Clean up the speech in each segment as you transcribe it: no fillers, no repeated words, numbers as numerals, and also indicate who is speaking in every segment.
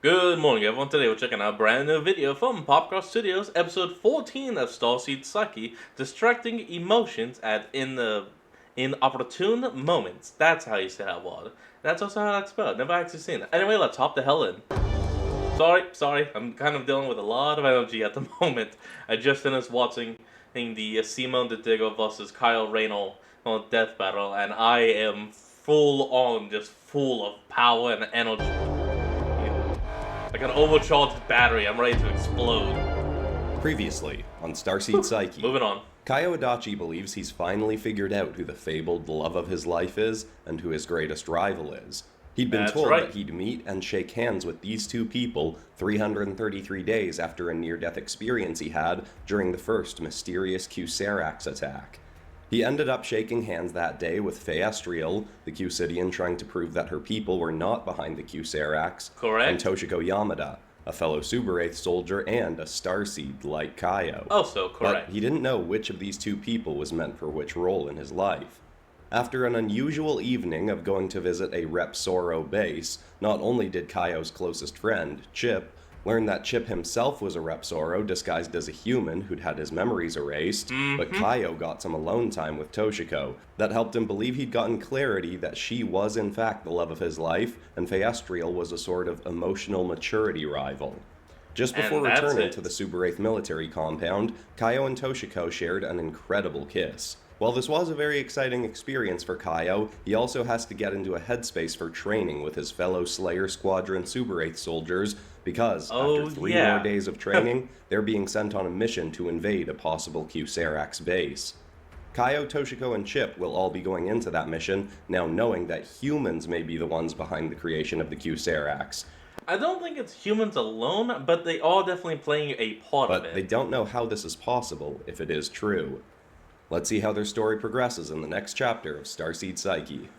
Speaker 1: Good morning, everyone. Today we're checking out a brand new video from Popcar Studios, episode 14 of Starseed Psyche, distracting emotions at inopportune moments. That's how you say that word. That's also how that's spelled. Never actually seen it. Anyway, let's hop the hell in. Sorry, I'm kind of dealing with a lot of energy at the moment. I just finished watching the Simon the Digger versus Kyle Reynolds on Death Battle, and I am full on, just full of power and energy. Like an overcharged battery, I'm ready to explode.
Speaker 2: Previously, on Starseed Psyche,
Speaker 1: Moving on.
Speaker 2: Kaio Adachi believes he's finally figured out who the fabled love of his life is and who his greatest rival is. He'd been told that he'd meet and shake hands with these two people 333 days after a near-death experience he had during the first mysterious Q-Serax attack. He ended up shaking hands that day with Phaestriel, the Q-Sidian trying to prove that her people were not behind the Q-Serax, and Toshiko Yamada, a fellow Subaraith soldier and a Starseed like Kaio.
Speaker 1: Also correct.
Speaker 2: But he didn't know which of these two people was meant for which role in his life. After an unusual evening of going to visit a Repsoro base, not only did Kaio's closest friend, Chip, learn that Chip himself was a Repsoro disguised as a human who'd had his memories erased, but Kaio got some alone time with Toshiko that helped him believe he'd gotten clarity that she was in fact the love of his life, and Phaestriel was a sort of emotional maturity rival. Just before returning to the Subaraith military compound, Kaio and Toshiko shared an incredible kiss. While this was a very exciting experience for Kaio, he also has to get into a headspace for training with his fellow Slayer Squadron Subaraith soldiers because, after 3 more days of training, they're being sent on a mission to invade a possible Q-Serax base. Kaio, Toshiko, and Chip will all be going into that mission, now knowing that humans may be the ones behind the creation of the Q-Serax.
Speaker 1: I don't think it's humans alone, but they are definitely playing a part of it.
Speaker 2: But they don't know how this is possible, if it is true. Let's see how their story progresses in the next chapter of Starseed Psyche.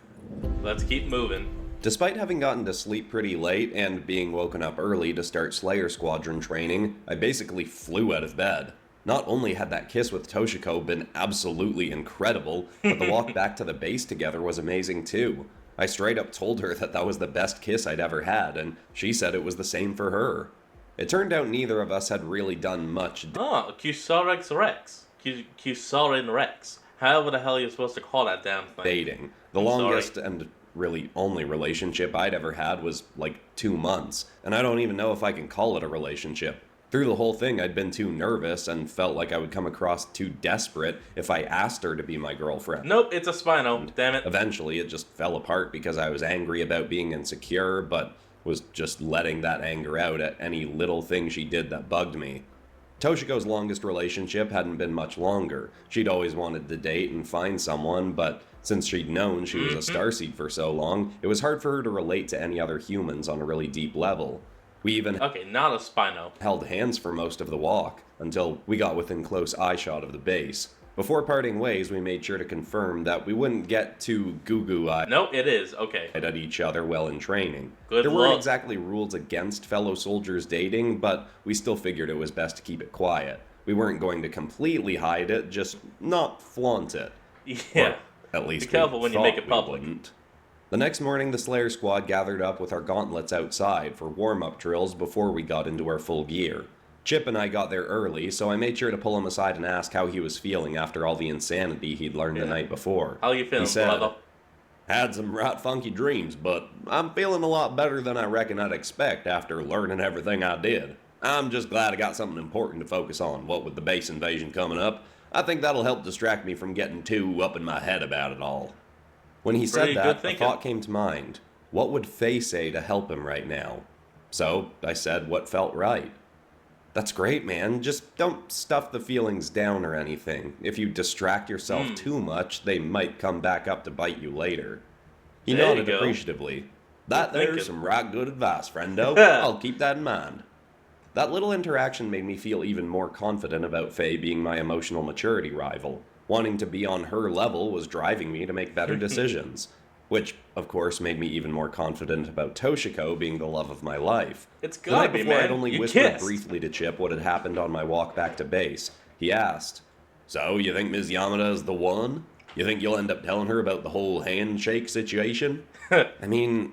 Speaker 1: Let's keep moving.
Speaker 2: Despite having gotten to sleep pretty late and being woken up early to start Slayer Squadron training, I basically flew out of bed. Not only had that kiss with Toshiko been absolutely incredible, but the walk back to the base together was amazing too. I straight up told her that was the best kiss I'd ever had, and she said it was the same for her. It turned out neither of us had really done much.
Speaker 1: Q-Serax Rex. Q-Sarin Rex. However the hell you're supposed to call that damn thing.
Speaker 2: Dating. The longest and really only relationship I'd ever had was like 2 months, and I don't even know if I can call it a relationship. Through the whole thing, I'd been too nervous and felt like I would come across too desperate if I asked her to be my girlfriend.
Speaker 1: Nope, it's a Spino, damn it.
Speaker 2: Eventually, it just fell apart because I was angry about being insecure, but was just letting that anger out at any little thing she did that bugged me. Toshiko's longest relationship hadn't been much longer. She'd always wanted to date and find someone, but since she'd known she was a Starseed for so long, it was hard for her to relate to any other humans on a really deep level. We even
Speaker 1: not a Spino.
Speaker 2: Held hands for most of the walk, until we got within close eyeshot of the base. Before parting ways, we made sure to confirm that we wouldn't get too goo-goo-eyed
Speaker 1: No, it is, okay.
Speaker 2: At each other while in training.
Speaker 1: Good
Speaker 2: There
Speaker 1: luck.
Speaker 2: weren't exactly rules against fellow soldiers dating, but we still figured it was best to keep it quiet. We weren't going to completely hide it, just not flaunt it.
Speaker 1: Yeah.
Speaker 2: Or at least
Speaker 1: be careful when you make it public.
Speaker 2: Wouldn't. The next morning, the Slayer squad gathered up with our gauntlets outside for warm-up drills before we got into our full gear. Chip and I got there early, so I made sure to pull him aside and ask how he was feeling after all the insanity he'd learned the night before.
Speaker 1: How you feeling,
Speaker 2: he said,
Speaker 1: brother?
Speaker 2: Had some right funky dreams, but I'm feeling a lot better than I reckon I'd expect after learning everything I did. I'm just glad I got something important to focus on, what with the base invasion coming up. I think that'll help distract me from getting too up in my head about it all. When he said that, a thought came to mind. What would Faye say to help him right now? So I said what felt right. That's great, man. Just don't stuff the feelings down or anything. If you distract yourself too much, they might come back up to bite you later. He nodded appreciatively. There's some right good advice, friendo. I'll keep that in mind. That little interaction made me feel even more confident about Faye being my emotional maturity rival. Wanting to be on her level was driving me to make better decisions. Which, of course, made me even more confident about Toshiko being the love of my life.
Speaker 1: It's gotta be, man.
Speaker 2: The night before, I'd only whispered briefly to Chip what had happened on my walk back to base. He asked, "So, you think Ms. Yamada is the one? You think you'll end up telling her about the whole handshake situation?" I mean,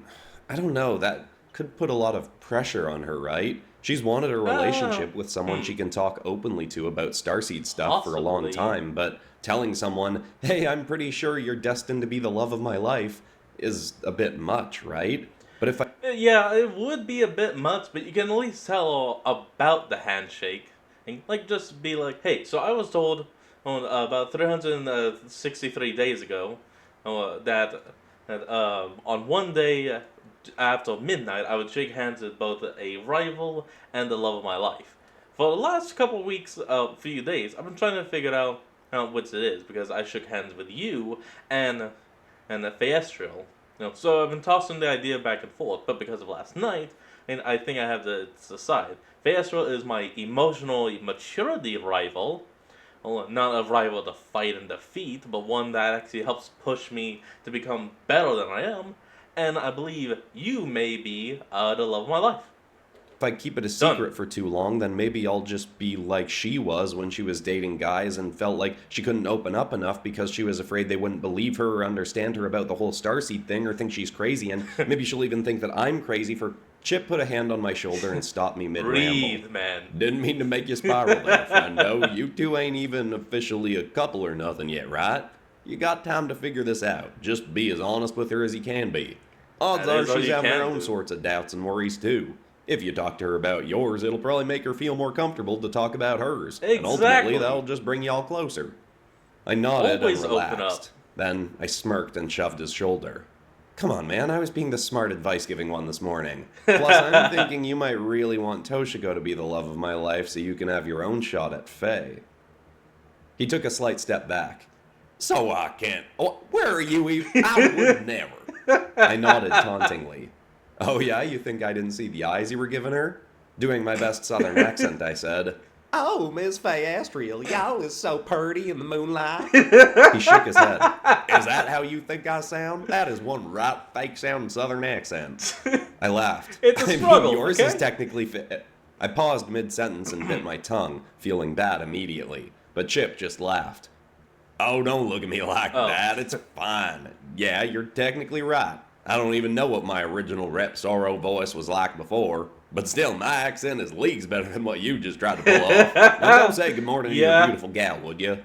Speaker 2: I don't know, that could put a lot of pressure on her, right? She's wanted a relationship with someone she can talk openly to about Starseed stuff for a long
Speaker 1: Possibly.
Speaker 2: time, but telling someone, hey, I'm pretty sure you're destined to be the love of my life, is a bit much, right? But if I
Speaker 1: Yeah, it would be a bit much, but you can at least tell about the handshake. And, like, just be like, hey, so I was told about 363 days ago that on one day after midnight, I would shake hands with both a rival and the love of my life. For the last couple weeks, few days, I've been trying to figure out which it is because I shook hands with you and the Theastrial. So I've been tossing the idea back and forth, but because of last night, and I think I have to decide. Theastrial is my emotional maturity rival. Well, not a rival to fight and defeat, but one that actually helps push me to become better than I am. And I believe you may be the love of my life.
Speaker 2: keep it a
Speaker 1: Done.
Speaker 2: secret for too long, then maybe I'll just be like she was when she was dating guys and felt like she couldn't open up enough because she was afraid they wouldn't believe her or understand her about the whole Starseed thing or think she's crazy, and maybe she'll even think that I'm crazy for... Chip put a hand on my shoulder and stopped me mid-ramble.
Speaker 1: Breathe, man.
Speaker 2: Didn't mean to make you spiral there, friendo. You two ain't even officially a couple or nothing yet, right? You got time to figure this out. Just be as honest with her as you can be. Odds
Speaker 1: That
Speaker 2: are
Speaker 1: is all
Speaker 2: she's
Speaker 1: you
Speaker 2: having her
Speaker 1: can
Speaker 2: own
Speaker 1: do.
Speaker 2: sorts of doubts and worries too. If you talk to her about yours, it'll probably make her feel more comfortable to talk about hers. And ultimately,
Speaker 1: Exactly.
Speaker 2: that'll just bring y'all closer. I nodded
Speaker 1: Always
Speaker 2: and
Speaker 1: open
Speaker 2: relaxed.
Speaker 1: up.
Speaker 2: Then I smirked and shoved his shoulder. Come on, man, I was being the smart advice-giving one this morning. Plus, I'm thinking you might really want Toshiko to be the love of my life so you can have your own shot at Faye. He took a slight step back. So I can't... Oh, where are you even? I would never. I nodded tauntingly. Oh yeah, you think I didn't see the eyes you were giving her? Doing my best southern accent, I said. Oh, Miss Fayastriel, y'all is so purty in the moonlight. He shook his head. Is that how you think I sound? That is one right fake sounding southern accent. I laughed.
Speaker 1: It's a
Speaker 2: I mean,
Speaker 1: struggle,
Speaker 2: yours
Speaker 1: okay?
Speaker 2: is technically fit. I paused mid-sentence and bit my tongue, feeling bad immediately. But Chip just laughed. Oh, don't look at me like that. It's fine. Yeah, you're technically right. I don't even know what my original Rep Sorrow voice was like before. But still, my accent is leagues better than what you just tried to pull off. Now don't say good morning to
Speaker 1: Yeah.
Speaker 2: your beautiful gal, would you?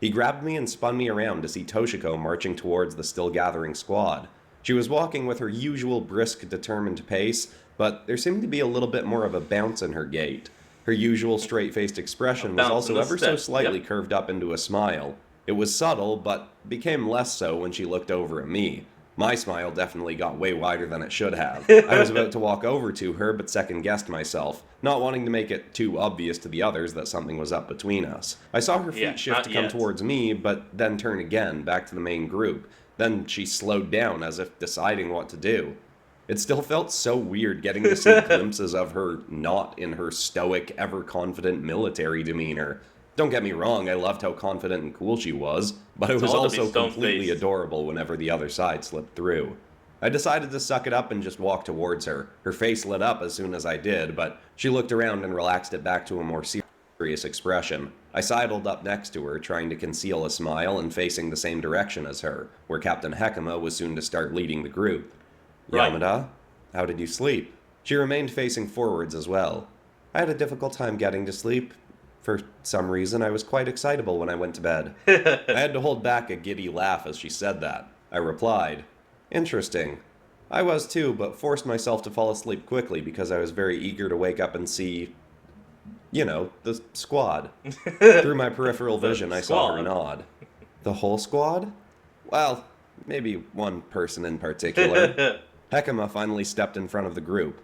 Speaker 2: He grabbed me and spun me around to see Toshiko marching towards the still gathering squad. She was walking with her usual brisk, determined pace, but there seemed to be a little bit more of a bounce in her gait. Her usual straight-faced expression was
Speaker 1: bounce in
Speaker 2: also
Speaker 1: the
Speaker 2: ever so
Speaker 1: step,
Speaker 2: slightly
Speaker 1: yep.
Speaker 2: curved up into a smile. It was subtle, but became less so when she looked over at me. My smile definitely got way wider than it should have. I was about to walk over to her, but second-guessed myself, not wanting to make it too obvious to the others that something was up between us. I saw her feet
Speaker 1: Yeah,
Speaker 2: shift
Speaker 1: not
Speaker 2: to come
Speaker 1: yet.
Speaker 2: towards me, but then turn again, back to the main group. Then she slowed down, as if deciding what to do. It still felt so weird getting to see glimpses of her not in her stoic, ever-confident military demeanor. Don't get me wrong, I loved how confident and cool she was, but it
Speaker 1: It's
Speaker 2: was
Speaker 1: all to be
Speaker 2: also completely
Speaker 1: stone-faced.
Speaker 2: adorable whenever the other side slipped through. I decided to suck it up and just walk towards her. Her face lit up as soon as I did, but she looked around and relaxed it back to a more serious expression. I sidled up next to her, trying to conceal a smile and facing the same direction as her, where Captain Hekima was soon to start leading the group.
Speaker 1: Right.
Speaker 2: Yamada, how did you sleep? She remained facing forwards as well. I had a difficult time getting to sleep. For some reason, I was quite excitable when I went to bed. I had to hold back a giddy laugh as she said that. I replied, Interesting. I was too, but forced myself to fall asleep quickly because I was very eager to wake up and see, the squad. Through my peripheral
Speaker 1: The
Speaker 2: vision, I saw her
Speaker 1: squad?
Speaker 2: nod. The whole squad? Well, maybe one person in particular. Hekima finally stepped in front of the group.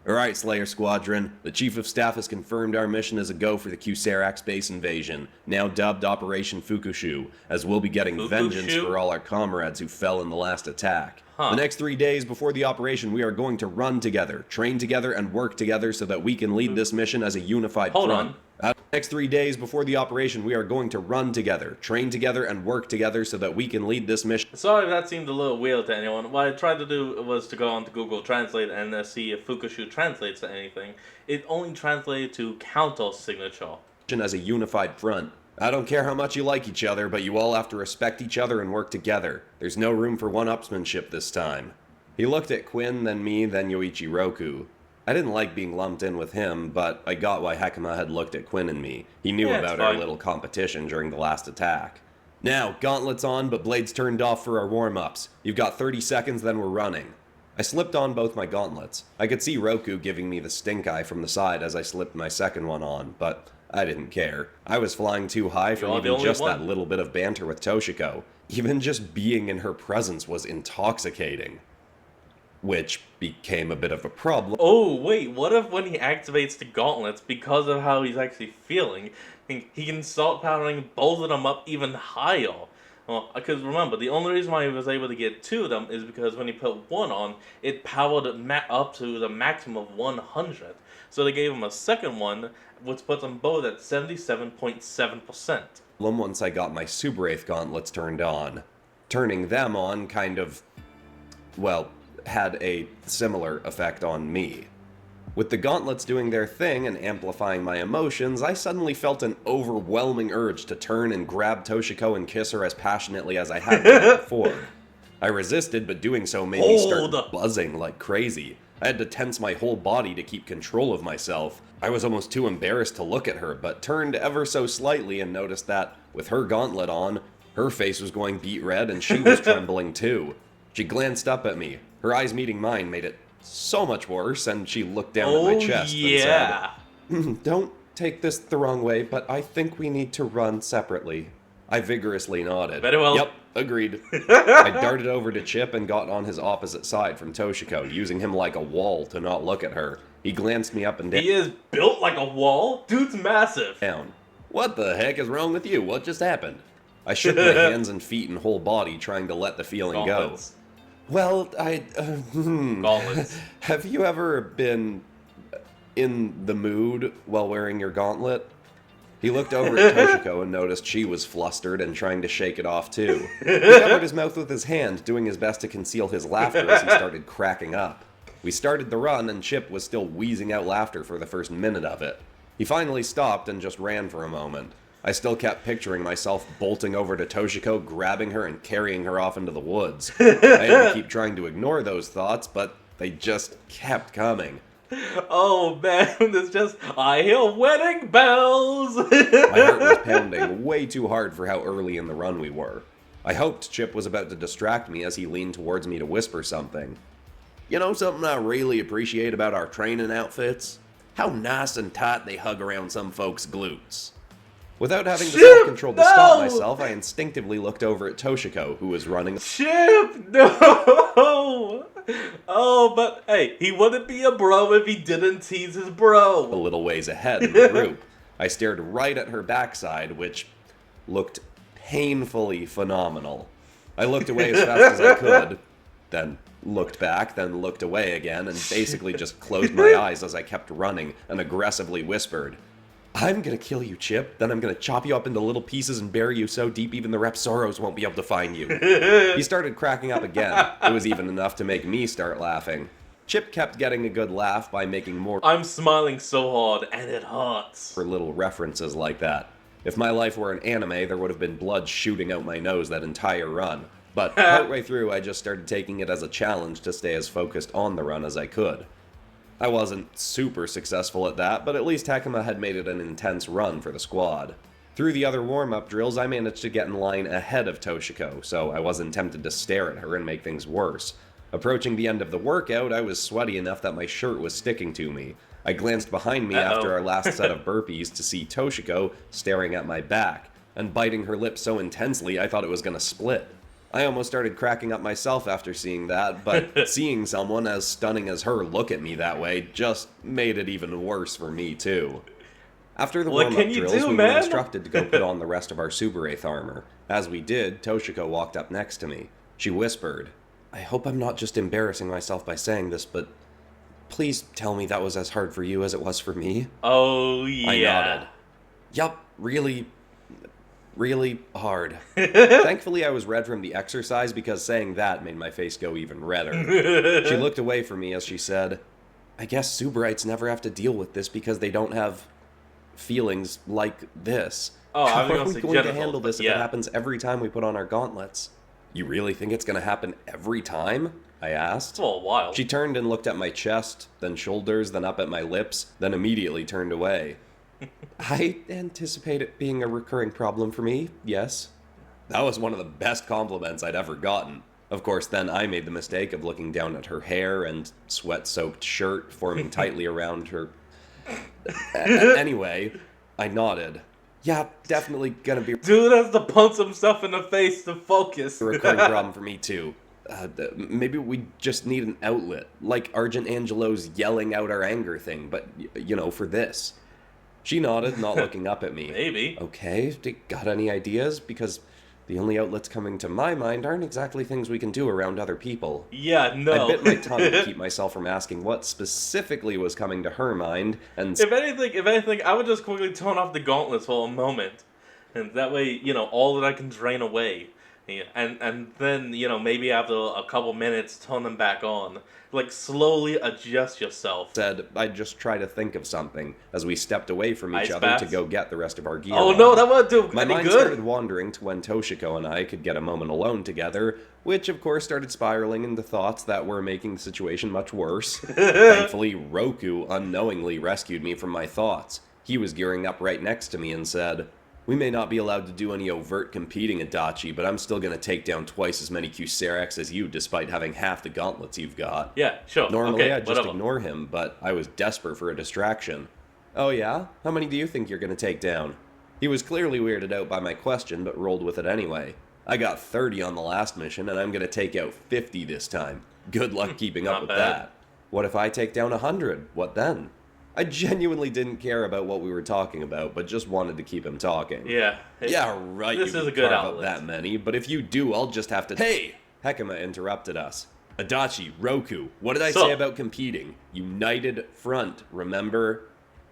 Speaker 2: Alright, Slayer Squadron, the Chief of Staff has confirmed our mission is a go for the Q-Serac base invasion, now dubbed Operation Fukushu, as we'll be getting vengeance
Speaker 1: Fukushu?
Speaker 2: for all our comrades who fell in the last attack.
Speaker 1: Huh.
Speaker 2: The next 3 days before the operation, we are going to run together, train together, and work together so that we can lead this mission as a unified
Speaker 1: Hold
Speaker 2: front.
Speaker 1: on.
Speaker 2: The next 3 days before the operation, we are going to run together, train together, and work together so that we can lead this mission.
Speaker 1: Sorry if that seemed a little weird to anyone. What I tried to do was to go on to Google Translate and see if Fukushu translates to anything. It only translated to counter signature.
Speaker 2: As a unified front. I don't care how much you like each other, but you all have to respect each other and work together. There's no room for one-upsmanship this time. He looked at Quinn, then me, then Yoichi Roku. I didn't like being lumped in with him, but I got why Hekima had looked at Quinn and me. He knew
Speaker 1: Yeah, it's
Speaker 2: about our
Speaker 1: fine.
Speaker 2: little competition during the last attack. Now, gauntlets on, but blades turned off for our warm-ups. You've got 30 seconds, then we're running. I slipped on both my gauntlets. I could see Roku giving me the stink eye from the side as I slipped my second one on, but I didn't care. I was flying too high from
Speaker 1: You're the
Speaker 2: even
Speaker 1: only
Speaker 2: just
Speaker 1: one.
Speaker 2: that little bit of banter with Toshiko. Even just being in her presence was intoxicating. Which became a bit of a problem.
Speaker 1: Oh, wait, what if when he activates the gauntlets, because of how he's actually feeling, he can start powering both of them up even higher? Well, because remember, the only reason why he was able to get 2 of them is because when he put 1 on, it powered up to the maximum of 100. So they gave him a second one, which puts them both at 77.7%.
Speaker 2: Once I got my Super Wraith gauntlets turned on. Turning them on kind of, well, had a similar effect on me. With the gauntlets doing their thing and amplifying my emotions, I suddenly felt an overwhelming urge to turn and grab Toshiko and kiss her as passionately as I had done before. I resisted, but doing so made me start buzzing like crazy. I had to tense my whole body to keep control of myself. I was almost too embarrassed to look at her, but turned ever so slightly and noticed that, with her gauntlet on, her face was going beet red and she was trembling too. She glanced up at me. Her eyes meeting mine made it so much worse, and she looked down at my chest and said, "Don't take this the wrong way, but I think we need to run separately." I vigorously nodded.
Speaker 1: Very well.
Speaker 2: Yep, agreed. I darted over to Chip and got on his opposite side from Toshiko, using him like a wall to not look at her. He glanced me up and down.
Speaker 1: He is built like a wall? Dude's massive.
Speaker 2: What the heck is wrong with you? What just happened? I shook my hands and feet and whole body, trying to let the feeling
Speaker 1: Gauntlets.
Speaker 2: go. Well,
Speaker 1: Gauntlets.
Speaker 2: Have you ever been in the mood while wearing your gauntlet? He looked over at Toshiko and noticed she was flustered and trying to shake it off too. He covered his mouth with his hand, doing his best to conceal his laughter as he started cracking up. We started the run and Chip was still wheezing out laughter for the first minute of it. He finally stopped and just ran for a moment. I still kept picturing myself bolting over to Toshiko, grabbing her and carrying her off into the woods. I had to keep trying to ignore those thoughts, but they just kept coming.
Speaker 1: Oh man, it's just, I hear wedding bells!
Speaker 2: My heart was pounding way too hard for how early in the run we were. I hoped Chip was about to distract me as he leaned towards me to whisper something. You know something I really appreciate about our training outfits? How nice and tight they hug around some folks' glutes. Without having the self-control to stop myself, I instinctively looked over at Toshiko, who was running.
Speaker 1: Chip, no! Oh, but hey, he wouldn't be a bro if he didn't tease his bro.
Speaker 2: A little ways ahead in the group. I stared right at her backside, which looked painfully phenomenal. I looked away as fast as I could, then looked back, then looked away again, and basically just closed my eyes as I kept running and aggressively whispered, "I'm gonna kill you, Chip, then I'm gonna chop you up into little pieces and bury you so deep even the Repsoros won't be able to find you." He started cracking up again. It was even enough to make me start laughing. Chip kept getting a good laugh by making more
Speaker 1: I'm smiling so hard, and it hurts.
Speaker 2: for little references like that. If my life were an anime, there would have been blood shooting out my nose that entire run. But partway through, I just started taking it as a challenge to stay as focused on the run as I could. I wasn't super successful at that, but at least Hekima had made it an intense run for the squad. Through the other warm-up drills, I managed to get in line ahead of Toshiko, so I wasn't tempted to stare at her and make things worse. Approaching the end of the workout, I was sweaty enough that my shirt was sticking to me. I glanced behind me after our last set of burpees to see Toshiko staring at my back, and biting her lip so intensely I thought it was gonna split. I almost started cracking up myself after seeing that, but seeing someone as stunning as her look at me that way just made it even worse for me, too. After the warm-up drills, we were instructed to go put on the rest of our Super Wraith armor. As we did, Toshiko walked up next to me. She whispered, "I hope I'm not just embarrassing myself by saying this, but please tell me that was as hard for you as it was for me."
Speaker 1: Oh, yeah.
Speaker 2: I nodded. Yup, really hard. Thankfully, I was red from the exercise because saying that made my face go even redder. She looked away from me as she said, "I guess Suberites never have to deal with this because they don't have feelings like this.
Speaker 1: Oh,
Speaker 2: How
Speaker 1: I was
Speaker 2: are
Speaker 1: gonna
Speaker 2: we
Speaker 1: say
Speaker 2: going to
Speaker 1: genitals,
Speaker 2: handle this
Speaker 1: but
Speaker 2: if it
Speaker 1: yeah.
Speaker 2: happens every time we put on our gauntlets?" "You really think it's going to happen every time?" I asked.
Speaker 1: For a while.
Speaker 2: She turned and looked at my chest, then shoulders, then up at my lips, then immediately turned away. I anticipate it being a recurring problem for me, yes. That was one of the best compliments I'd ever gotten. Of course, then I made the mistake of looking down at her hair and sweat-soaked shirt forming tightly around her. Anyway, I nodded. Yeah, definitely gonna be
Speaker 1: Dude has to punch himself in the face to focus.
Speaker 2: a recurring problem for me too. Maybe we just need an outlet, like Argent Angelo's yelling out our anger thing, but, for this. She nodded, not looking up at me.
Speaker 1: Maybe.
Speaker 2: Okay, got any ideas? Because the only outlets coming to my mind aren't exactly things we can do around other people.
Speaker 1: Yeah, no.
Speaker 2: I bit my tongue to keep myself from asking what specifically was coming to her mind, and
Speaker 1: If anything, I would just quickly turn off the gauntlets for a moment. And that way, all that I can drain away. Yeah, and then, maybe after a couple minutes, turn them back on. Like, slowly adjust yourself.
Speaker 2: said I'd just try to think of something as we stepped away from each
Speaker 1: Ice
Speaker 2: other
Speaker 1: baths?
Speaker 2: to go get the rest of our gear.
Speaker 1: Oh
Speaker 2: on.
Speaker 1: no, that won't do
Speaker 2: My
Speaker 1: any
Speaker 2: mind
Speaker 1: good.
Speaker 2: started wandering to when Toshiko and I could get a moment alone together, which of course started spiraling into thoughts that were making the situation much worse. Thankfully, Roku unknowingly rescued me from my thoughts. He was gearing up right next to me and said, "We may not be allowed to do any overt competing, Adachi, but I'm still gonna take down twice as many Q-Seracs as you despite having half the gauntlets you've got."
Speaker 1: Yeah, sure.
Speaker 2: Normally
Speaker 1: okay,
Speaker 2: I'd just
Speaker 1: whatever.
Speaker 2: ignore him, but I was desperate for a distraction. "Oh yeah? How many do you think you're gonna take down?" He was clearly weirded out by my question, but rolled with it anyway. "I got 30 on the last mission, and I'm gonna take out 50 this time. Good luck keeping up
Speaker 1: Not
Speaker 2: with
Speaker 1: bad.
Speaker 2: that." "What if I take down 100? What then?" I genuinely didn't care about what we were talking about, but just wanted to keep him talking.
Speaker 1: Yeah.
Speaker 2: "Yeah, right,
Speaker 1: This
Speaker 2: you
Speaker 1: is a
Speaker 2: can
Speaker 1: good
Speaker 2: carve up
Speaker 1: outlet.
Speaker 2: that many, but if you do, I'll just have to— Hey! Hekima interrupted us. "Adachi, Roku, what did I
Speaker 1: So-
Speaker 2: say about competing? United front, remember?"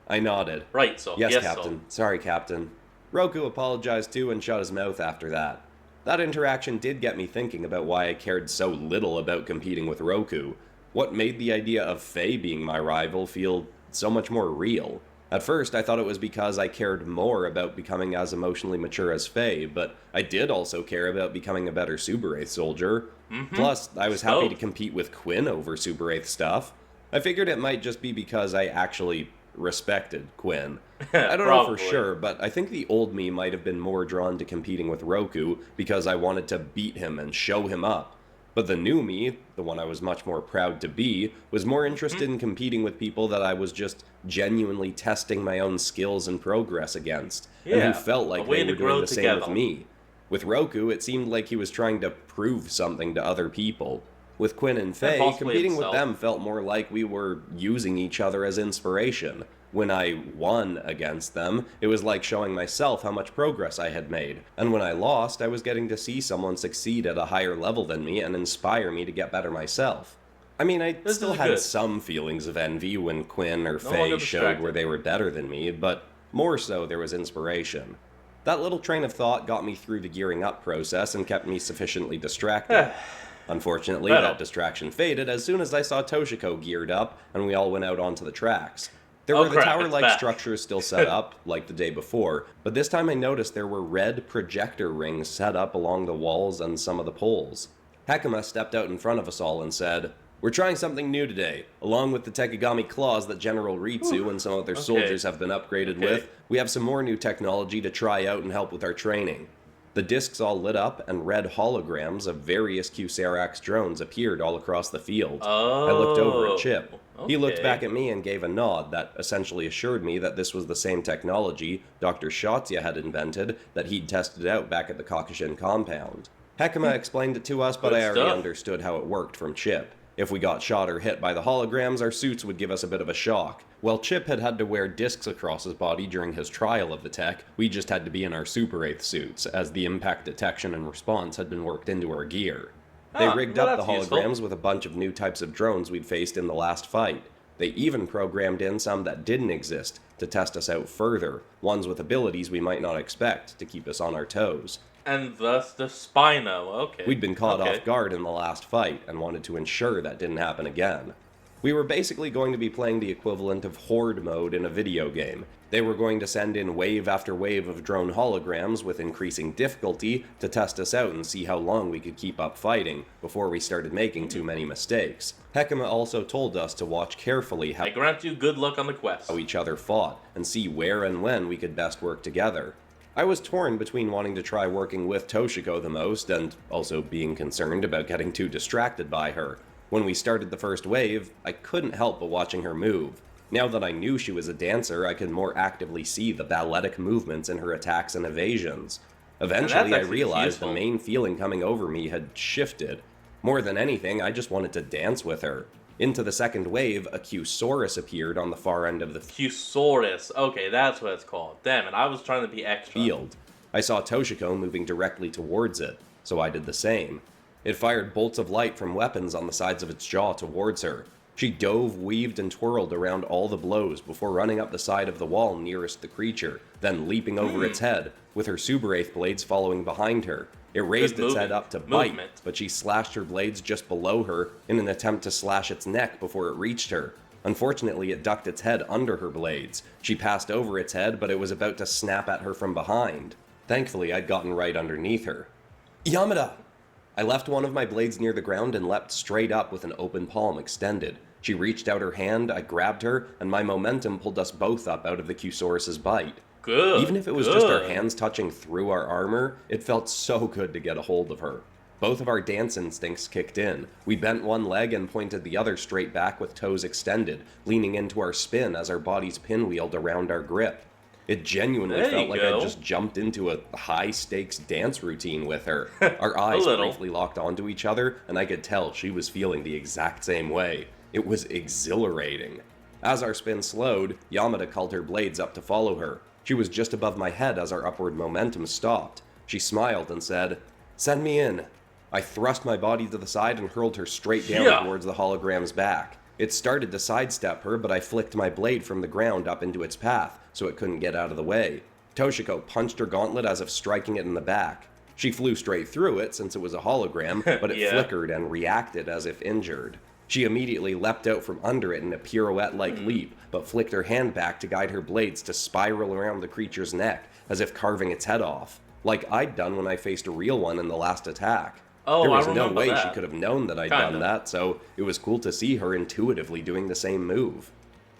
Speaker 2: I nodded.
Speaker 1: Right, so.
Speaker 2: Yes,
Speaker 1: so.
Speaker 2: Captain. Sorry, Captain." Roku apologized too and shut his mouth after that. That interaction did get me thinking about why I cared so little about competing with Roku. What made the idea of Faye being my rival feel so much more real? At first, I thought it was because I cared more about becoming as emotionally mature as Faye, but I did also care about becoming a better Super Wraith soldier. Plus, I was happy to compete with Quinn over Super Wraith stuff. I figured it might just be because I actually respected Quinn. I don't know for
Speaker 1: Probably.
Speaker 2: sure, but I think the old me might have been more drawn to competing with Roku because I wanted to beat him and show him up. But the new me, the one I was much more proud to be, was more interested in competing with people that I was just genuinely testing my own skills and progress against, and
Speaker 1: Yeah,
Speaker 2: who felt
Speaker 1: a
Speaker 2: like
Speaker 1: way
Speaker 2: they
Speaker 1: to
Speaker 2: were doing
Speaker 1: grow
Speaker 2: the same with
Speaker 1: together.
Speaker 2: me. With Roku, it seemed like he was trying to prove something to other people. With Quinn and Faye,
Speaker 1: possibly
Speaker 2: competing with
Speaker 1: himself.
Speaker 2: them felt more like we were using each other as inspiration. When I won against them, it was like showing myself how much progress I had made. And when I lost, I was getting to see someone succeed at a higher level than me and inspire me to get better myself. I mean, I
Speaker 1: This
Speaker 2: still
Speaker 1: is
Speaker 2: had
Speaker 1: good.
Speaker 2: some feelings of envy when Quinn or
Speaker 1: No
Speaker 2: Faye
Speaker 1: longer
Speaker 2: showed
Speaker 1: distracted.
Speaker 2: where they were better than me, but more so there was inspiration. That little train of thought got me through the gearing up process and kept me sufficiently distracted. Unfortunately,
Speaker 1: Well.
Speaker 2: that distraction faded as soon as I saw Toshiko geared up and we all went out onto the tracks. There
Speaker 1: Oh,
Speaker 2: were the
Speaker 1: crap, it's
Speaker 2: tower-like
Speaker 1: back.
Speaker 2: structures still set up, like the day before, but this time I noticed there were red projector rings set up along the walls and some of the poles. Hekima stepped out in front of us all and said, "We're trying something new today. Along with the Tekigami claws that General Ritsu and some of their
Speaker 1: Okay.
Speaker 2: soldiers have been upgraded
Speaker 1: Okay.
Speaker 2: with, we have some more new technology to try out and help with our training." The discs all lit up, and red holograms of various Q-Seracs drones appeared all across the field.
Speaker 1: Oh.
Speaker 2: I looked over at Chip. He looked
Speaker 1: okay.
Speaker 2: back at me and gave a nod that essentially assured me that this was the same technology Dr. Shotsia had invented that he'd tested out back at the Caucasian compound. Hekima explained it to us, but
Speaker 1: Good
Speaker 2: I already
Speaker 1: stuff.
Speaker 2: understood how it worked from Chip. If we got shot or hit by the holograms, our suits would give us a bit of a shock. While Chip had had to wear discs across his body during his trial of the tech, we just had to be in our Super Wraith suits, as the impact detection and response had been worked into our gear. They rigged
Speaker 1: well,
Speaker 2: up the
Speaker 1: that's useful.
Speaker 2: holograms with a bunch of new types of drones we'd faced in the last fight. They even programmed in some that didn't exist to test us out further, ones with abilities we might not expect to keep us on our toes.
Speaker 1: And thus the Spino, okay.
Speaker 2: We'd been caught
Speaker 1: Okay.
Speaker 2: off guard in the last fight and wanted to ensure that didn't happen again. We were basically going to be playing the equivalent of Horde mode in a video game. They were going to send in wave after wave of drone holograms with increasing difficulty to test us out and see how long we could keep up fighting before we started making too many mistakes. Hekima also told us to watch carefully how
Speaker 1: I grant you good luck on the quest.
Speaker 2: each other fought and see where and when we could best work together. I was torn between wanting to try working with Toshiko the most and also being concerned about getting too distracted by her. When we started the first wave, I couldn't help but watching her move. Now that I knew she was a dancer, I could more actively see the balletic movements in her attacks and evasions. Eventually, I realized the main feeling coming over me had shifted. More than anything, I just wanted to dance with her. Into the second wave, a Q-Saurus appeared on the far end of the
Speaker 1: Q-Saurus. Okay, that's what it's called. Damn it, I was trying to be extra.
Speaker 2: field. I saw Toshiko moving directly towards it, so I did the same. It fired bolts of light from weapons on the sides of its jaw towards her. She dove, weaved, and twirled around all the blows before running up the side of the wall nearest the creature, then leaping over its head, with her Subwraith blades following behind her. It raised its head up to bite, but she slashed her blades just below her in an attempt to slash its neck before it reached her. Unfortunately, it ducked its head under her blades. She passed over its head, but it was about to snap at her from behind. Thankfully, I'd gotten right underneath her. Yamada! I left one of my blades near the ground and leapt straight up with an open palm extended. She reached out her hand, I grabbed her, and my momentum pulled us both up out of the Q-Saurus's bite.
Speaker 1: Good.
Speaker 2: Even if it was just our hands touching through our armor, it felt so good to get a hold of her. Both of our dance instincts kicked in. We bent one leg and pointed the other straight back with toes extended, leaning into our spin as our bodies pinwheeled around our grip. It genuinely felt like I just jumped into a high-stakes dance routine with her. Our eyes briefly locked onto each other, and I could tell she was feeling the exact same way. It was exhilarating. As our spin slowed, Yamada called her blades up to follow her. She was just above my head as our upward momentum stopped. She smiled and said, "Send me in." I thrust my body to the side and hurled her straight down towards the hologram's back. It started to sidestep her, but I flicked my blade from the ground up into its path, so it couldn't get out of the way. Toshiko punched her gauntlet as if striking it in the back. She flew straight through it since it was a hologram, but it flickered and reacted as if injured. She immediately leapt out from under it in a pirouette-like leap, but flicked her hand back to guide her blades to spiral around the creature's neck, as if carving its head off, like I'd done when I faced a real one in the last attack. There was no way she could have known that I'd done that, so it was cool to see her intuitively doing the same move.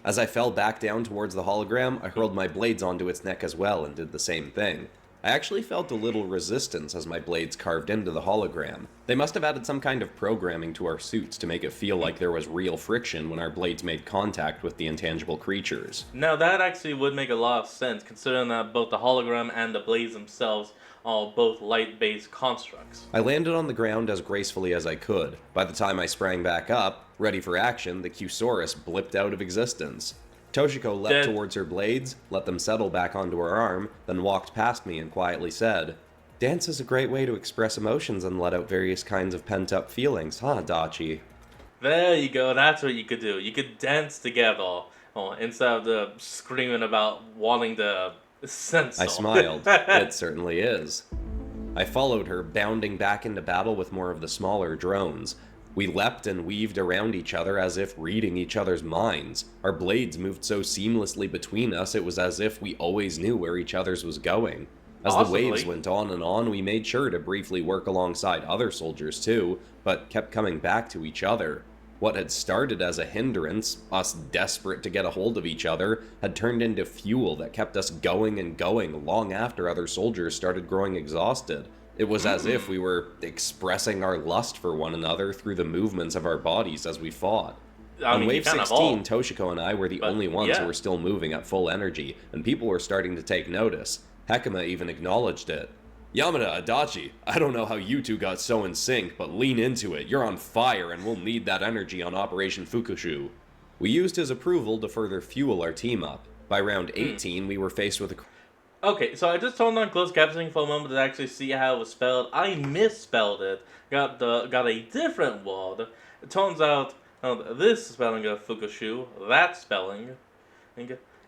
Speaker 2: As I fell back down towards the hologram, I hurled my blades onto its neck as well and did the same thing. I actually felt a little resistance as my blades carved into the hologram. They must have added some kind of programming to our suits to make it feel like there was real friction when our blades made contact with the intangible creatures.
Speaker 1: Now that actually would make a lot of sense, considering that both the hologram and the blades themselves are both light-based constructs.
Speaker 2: I landed on the ground as gracefully as I could. By the time I sprang back up, ready for action, the Q-Saurus blipped out of existence. Toshiko leapt towards her blades, let them settle back onto her arm, then walked past me and quietly said, "Dance is a great way to express emotions and let out various kinds of pent-up feelings, huh, Dachi?"
Speaker 1: There you go, that's what you could do. You could dance together, instead of the screaming about wanting to censor.
Speaker 2: I smiled. It certainly is. I followed her, bounding back into battle with more of the smaller drones. We leapt and weaved around each other as if reading each other's minds. Our blades moved so seamlessly between us, it was as if we always knew where each other's was going. As the waves went on, we made sure to briefly work alongside other soldiers too, but kept coming back to each other. What had started as a hindrance, us desperate to get a hold of each other, had turned into fuel that kept us going and going long after other soldiers started growing exhausted. It was as if we were expressing our lust for one another through the movements of our bodies as we fought. On Wave 16, Toshiko and I were the only ones who were still moving at full energy, and people were starting to take notice. Hekima even acknowledged it. "Yamada, Adachi, I don't know how you two got so in sync, but lean into it. You're on fire, and we'll need that energy on Operation Fukushu." We used his approval to further fuel our team up. By round 18, we were faced with a...
Speaker 1: Okay, so I just turned on closed captioning for a moment to actually see how it was spelled. I misspelled it. Got a different word. It turns out this spelling of Fukushu, that spelling,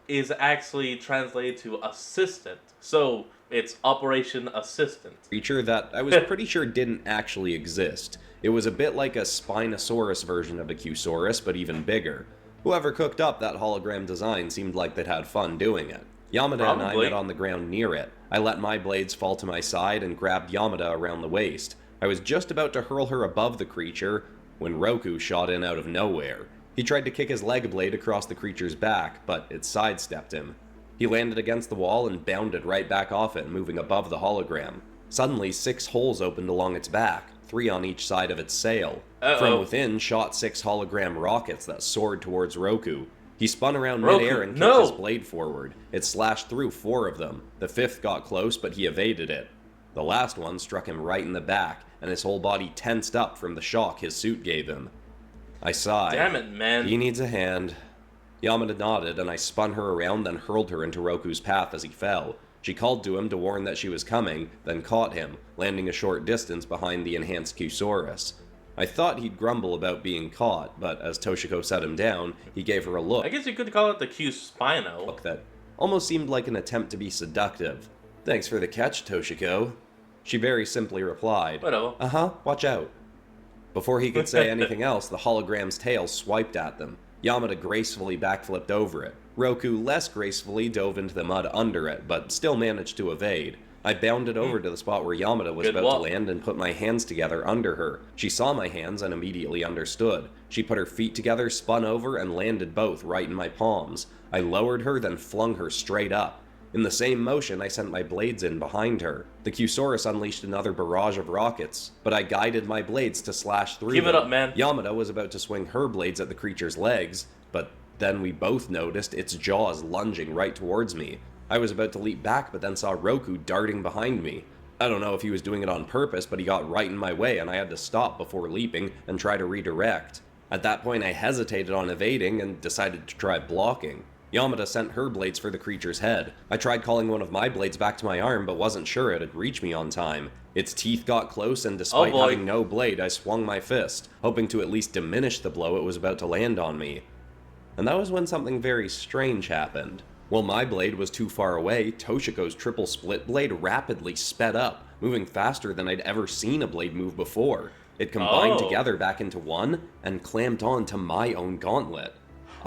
Speaker 1: is actually translated to assistant. So it's Operation Assistant.
Speaker 2: Creature that I was pretty sure didn't actually exist. It was a bit like a Spinosaurus version of a Cusaurus, but even bigger. Whoever cooked up that hologram design seemed like they'd had fun doing it. Yamada and I met on the ground near it. I let my blades fall to my side and grabbed Yamada around the waist. I was just about to hurl her above the creature when Roku shot in out of nowhere. He tried to kick his leg blade across the creature's back, but it sidestepped him. He landed against the wall and bounded right back off it, moving above the hologram. Suddenly, 6 holes opened along its back, 3 on each side of its sail. From within shot 6 hologram rockets that soared towards Roku. He spun around midair and kicked his blade forward. It slashed through 4 of them. The 5th got close, but he evaded it. The last one struck him right in the back, and his whole body tensed up from the shock his suit gave him. I sighed.
Speaker 1: Damn it, man.
Speaker 2: He needs a hand. Yamada nodded, and I spun her around, then hurled her into Roku's path as he fell. She called to him to warn that she was coming, then caught him, landing a short distance behind the enhanced Cusaurus. I thought he'd grumble about being caught, but as Toshiko set him down, he gave her a look.
Speaker 1: I guess you could call it the Q-Spino.
Speaker 2: Look that almost seemed like an attempt to be seductive. Thanks for the catch, Toshiko. She very simply replied,
Speaker 1: Whatever.
Speaker 2: Uh-huh, watch out. Before he could say anything else, the hologram's tail swiped at them. Yamada gracefully backflipped over it. Roku less gracefully dove into the mud under it, but still managed to evade. I bounded over to the spot where Yamada was about to land and put my hands together under her. She saw my hands and immediately understood. She put her feet together, spun over, and landed both right in my palms. I lowered her, then flung her straight up. In the same motion, I sent my blades in behind her. The Cusaurus unleashed another barrage of rockets, but I guided my blades to slash through them.
Speaker 1: Give it up, man.
Speaker 2: Yamada was about to swing her blades at the creature's legs, but then we both noticed its jaws lunging right towards me. I was about to leap back, but then saw Roku darting behind me. I don't know if he was doing it on purpose, but he got right in my way and I had to stop before leaping and try to redirect. At that point I hesitated on evading and decided to try blocking. Yamada sent her blades for the creature's head. I tried calling one of my blades back to my arm, but wasn't sure it'd reach me on time. Its teeth got close, and despite having no blade, I swung my fist, hoping to at least diminish the blow it was about to land on me. And that was when something very strange happened. While my blade was too far away, Toshiko's triple split blade rapidly sped up, moving faster than I'd ever seen a blade move before. It combined together back into one, and clamped on to my own gauntlet.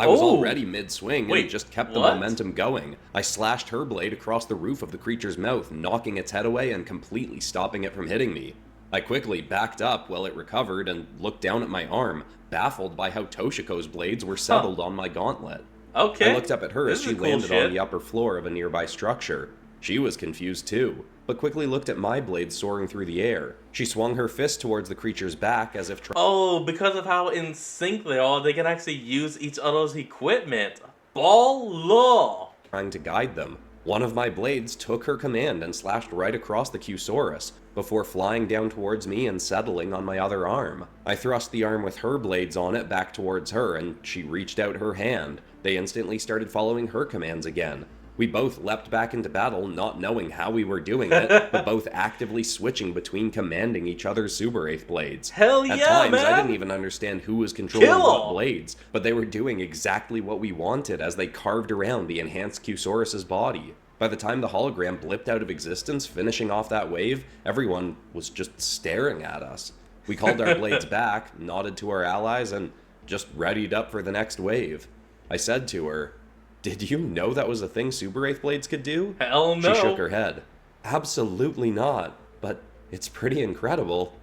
Speaker 2: I was already mid-swing and just kept the momentum going. I slashed her blade across the roof of the creature's mouth, knocking its head away and completely stopping it from hitting me. I quickly backed up while it recovered and looked down at my arm, baffled by how Toshiko's blades were settled on my gauntlet.
Speaker 1: Okay.
Speaker 2: I looked up at her as she landed on the upper floor of a nearby structure. She was confused too, but quickly looked at my blade soaring through the air. She swung her fist towards the creature's back as if
Speaker 1: because of how in sync they are, they can actually use each other's equipment. Baller!
Speaker 2: Trying to guide them. One of my blades took her command and slashed right across the Cusaurus, before flying down towards me and settling on my other arm. I thrust the arm with her blades on it back towards her, and she reached out her hand. They instantly started following her commands again. We both leapt back into battle, not knowing how we were doing it, but both actively switching between commanding each other's Super-Wraith blades.
Speaker 1: Hell yeah,
Speaker 2: At times,
Speaker 1: man!
Speaker 2: I didn't even understand who was controlling what blades, but they were doing exactly what we wanted as they carved around the enhanced Cusaurus's body. By the time the hologram blipped out of existence, finishing off that wave, everyone was just staring at us. We called our blades back, nodded to our allies, and just readied up for the next wave. I said to her, "Did you know that was a thing Super-Wraith blades could do?"
Speaker 1: Hell no.
Speaker 2: She shook her head. "Absolutely not, but it's pretty incredible."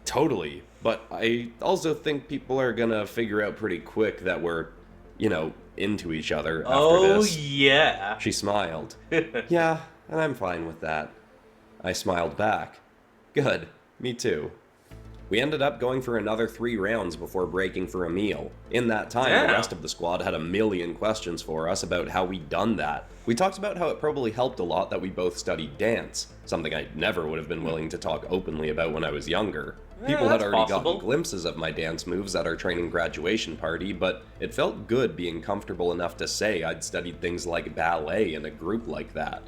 Speaker 2: "Totally, but I also think people are gonna figure out pretty quick that we're, into each other after this."
Speaker 1: Oh, yeah.
Speaker 2: She smiled. "Yeah, and I'm fine with that." I smiled back. "Good, me too." We ended up going for another 3 rounds before breaking for a meal. In that time, the rest of the squad had a million questions for us about how we'd done that. We talked about how it probably helped a lot that we both studied dance, something I never would have been willing to talk openly about when I was younger. People had already gotten glimpses of my dance moves at our training graduation party, but it felt good being comfortable enough to say I'd studied things like ballet in a group like that.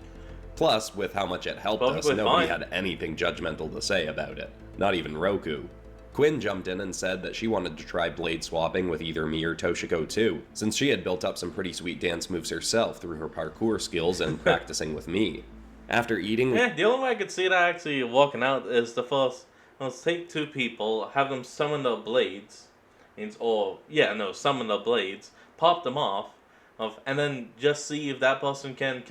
Speaker 2: Plus, with how much it helped us, nobody had anything judgmental to say about it. Not even Roku. Quinn jumped in and said that she wanted to try blade swapping with either me or Toshiko too, since she had built up some pretty sweet dance moves herself through her parkour skills and practicing with me. After eating...
Speaker 1: the only way I could see that actually working out is the first let's take two people, have them summon the blades, summon the blades, pop them off, and then just see if that person can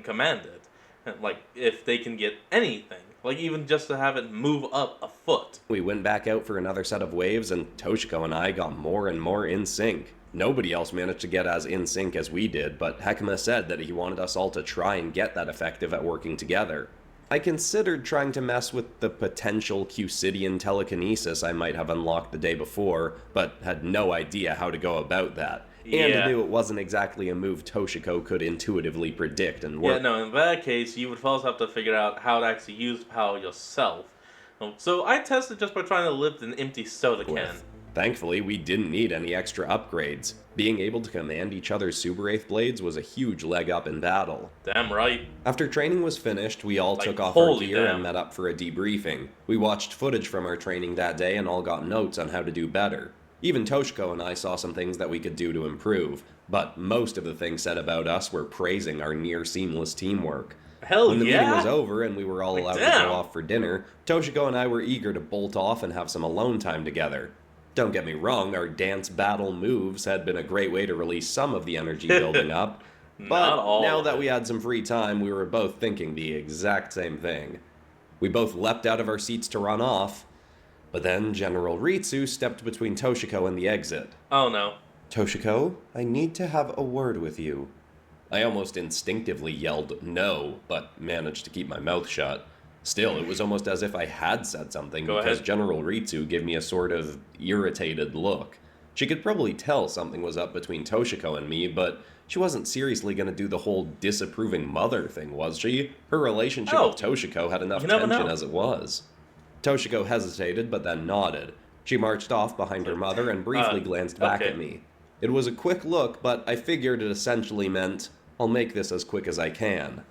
Speaker 1: command it, and, like if they can get anything, like even just to have it move up a foot.
Speaker 2: We went back out for another set of waves, and Toshiko and I got more and more in sync. Nobody else managed to get as in sync as we did, but Hekima said that he wanted us all to try and get that effective at working together. I considered trying to mess with the potential Cusidian telekinesis I might have unlocked the day before, but had no idea how to go about that. And I knew it wasn't exactly a move Toshiko could intuitively predict and work.
Speaker 1: Yeah, no, in that case, you would first have to figure out how to actually use power yourself. So I tested just by trying to lift an empty soda can.
Speaker 2: Thankfully, we didn't need any extra upgrades. Being able to command each other's Super Wraith blades was a huge leg up in battle.
Speaker 1: Damn right.
Speaker 2: After training was finished, we all took off our gear and met up for a debriefing. We watched footage from our training that day and all got notes on how to do better. Even Toshiko and I saw some things that we could do to improve, but most of the things said about us were praising our near-seamless teamwork. When the meeting was over and we were all allowed to go off for dinner, Toshiko and I were eager to bolt off and have some alone time together. Don't get me wrong, our dance battle moves had been a great way to release some of the energy building up, but now that we had some free time, we were both thinking the exact same thing. We both leapt out of our seats to run off, but then General Ritsu stepped between Toshiko and the exit.
Speaker 1: Oh no.
Speaker 2: Toshiko, I need to have a word with you. I almost instinctively yelled no, but managed to keep my mouth shut. Still, it was almost as if I had said something because General Ritsu gave me a sort of irritated look. She could probably tell something was up between Toshiko and me, but she wasn't seriously going to do the whole disapproving mother thing, was she? Her relationship with Toshiko had enough tension as it was. Toshiko hesitated, but then nodded. She marched off behind her mother and briefly glanced back at me. It was a quick look, but I figured it essentially meant, I'll make this as quick as I can.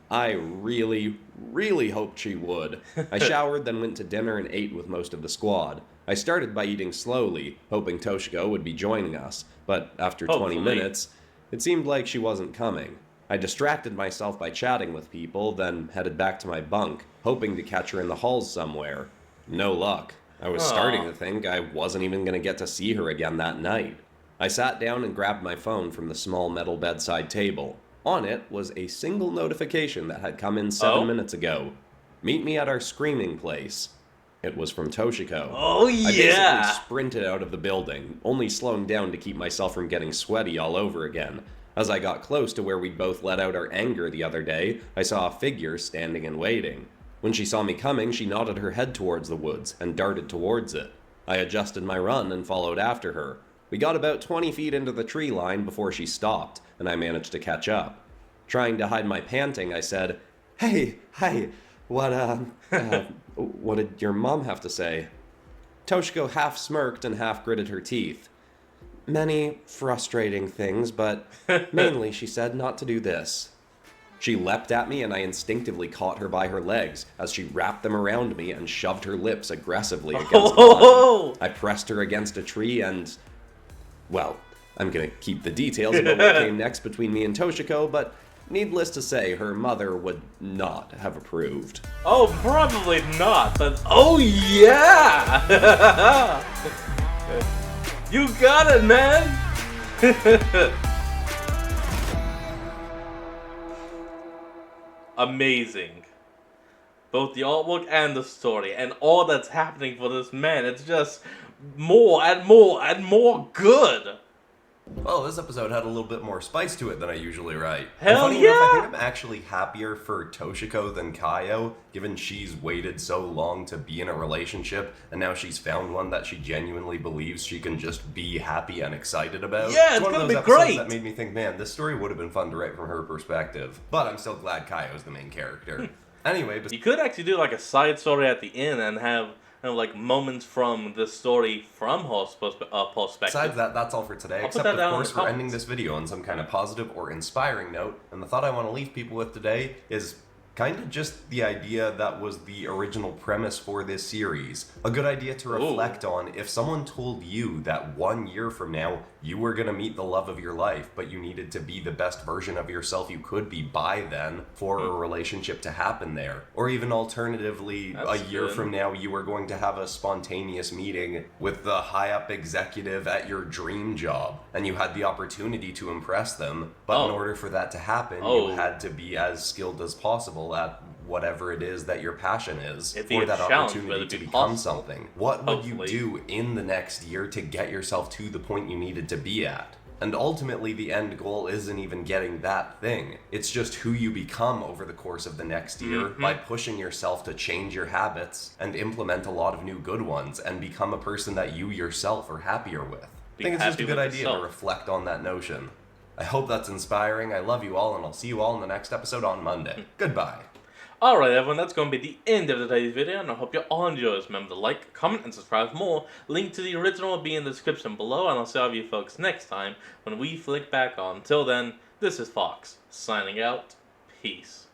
Speaker 2: I really, really hoped she would. I showered, then went to dinner and ate with most of the squad. I started by eating slowly, hoping Toshiko would be joining us, but after 20 minutes, it seemed like she wasn't coming. I distracted myself by chatting with people, then headed back to my bunk, hoping to catch her in the halls somewhere. No luck. I was starting to think I wasn't even going to get to see her again that night. I sat down and grabbed my phone from the small metal bedside table. On it was a single notification that had come in 7 minutes ago. Meet me at our screaming place. It was from Toshiko.
Speaker 1: Oh yeah!
Speaker 2: I basically sprinted out of the building, only slowing down to keep myself from getting sweaty all over again. As I got close to where we'd both let out our anger the other day, I saw a figure standing and waiting. When she saw me coming, she nodded her head towards the woods and darted towards it. I adjusted my run and followed after her. We got about 20 feet into the tree line before she stopped, and I managed to catch up. Trying to hide my panting, I said, "Hey, hi, what did your mom have to say?" Toshiko half smirked and half gritted her teeth. "Many frustrating things, but mainly, she said, not to do this." She leapt at me and I instinctively caught her by her legs as she wrapped them around me and shoved her lips aggressively against mine. I pressed her against a tree and, well, I'm gonna keep the details about what came next between me and Toshiko, but needless to say, her mother would not have approved.
Speaker 1: Oh, probably not, but oh yeah! You got it, man! Amazing. Both the artwork and the story, and all that's happening for this man, it's just more and more and more good.
Speaker 2: Well, this episode had a little bit more spice to it than I usually write.
Speaker 1: Hell
Speaker 2: yeah!
Speaker 1: Enough,
Speaker 2: I think I'm actually happier for Toshiko than Kaio, given she's waited so long to be in a relationship, and now she's found one that she genuinely believes she can just be happy and excited about.
Speaker 1: Yeah, it's
Speaker 2: one of
Speaker 1: gonna
Speaker 2: those
Speaker 1: be
Speaker 2: episodes
Speaker 1: great!
Speaker 2: That made me think, man, this story would have been fun to write from her perspective. But I'm still glad Kaio's the main character. Anyway,
Speaker 1: you could actually do like a side story at the end and have like moments from the story from her perspective.
Speaker 2: Besides that, that's all for today, except of course we're ending this video on some kind of positive or inspiring note, and the thought I want to leave people with today is kind of just the idea that was the original premise for this series. A good idea to reflect on if someone told you that 1 year from now You were going to meet the love of your life, but you needed to be the best version of yourself you could be by then for a relationship to happen there. Or even alternatively,
Speaker 1: That's
Speaker 2: a year
Speaker 1: good.
Speaker 2: from now, you were going to have a spontaneous meeting with the high-up executive at your dream job, and you had the opportunity to impress them, but in order for that to happen, you had to be as skilled as possible at whatever it is that your passion is
Speaker 1: It'd
Speaker 2: for
Speaker 1: be a
Speaker 2: that
Speaker 1: challenge, but
Speaker 2: opportunity
Speaker 1: it'd
Speaker 2: to
Speaker 1: be
Speaker 2: become
Speaker 1: possible.
Speaker 2: something. What would you
Speaker 1: Hopefully.
Speaker 2: do in the next year to get yourself to the point you needed to be at? And ultimately, the end goal isn't even getting that thing. It's just who you become over the course of the next year by pushing yourself to change your habits and implement a lot of new good ones and become a person that you yourself are happier with. I think it's just a good idea to reflect on that notion. I hope that's inspiring. I love you all, and I'll see you all in the next episode on Monday. Goodbye.
Speaker 1: Alright everyone, that's going to be the end of today's video, and I hope you all enjoyed. Remember to like, comment, and subscribe for more. Link to the original will be in the description below, and I'll see all of you folks next time when we flick back on. Till then, this is Fox, signing out. Peace.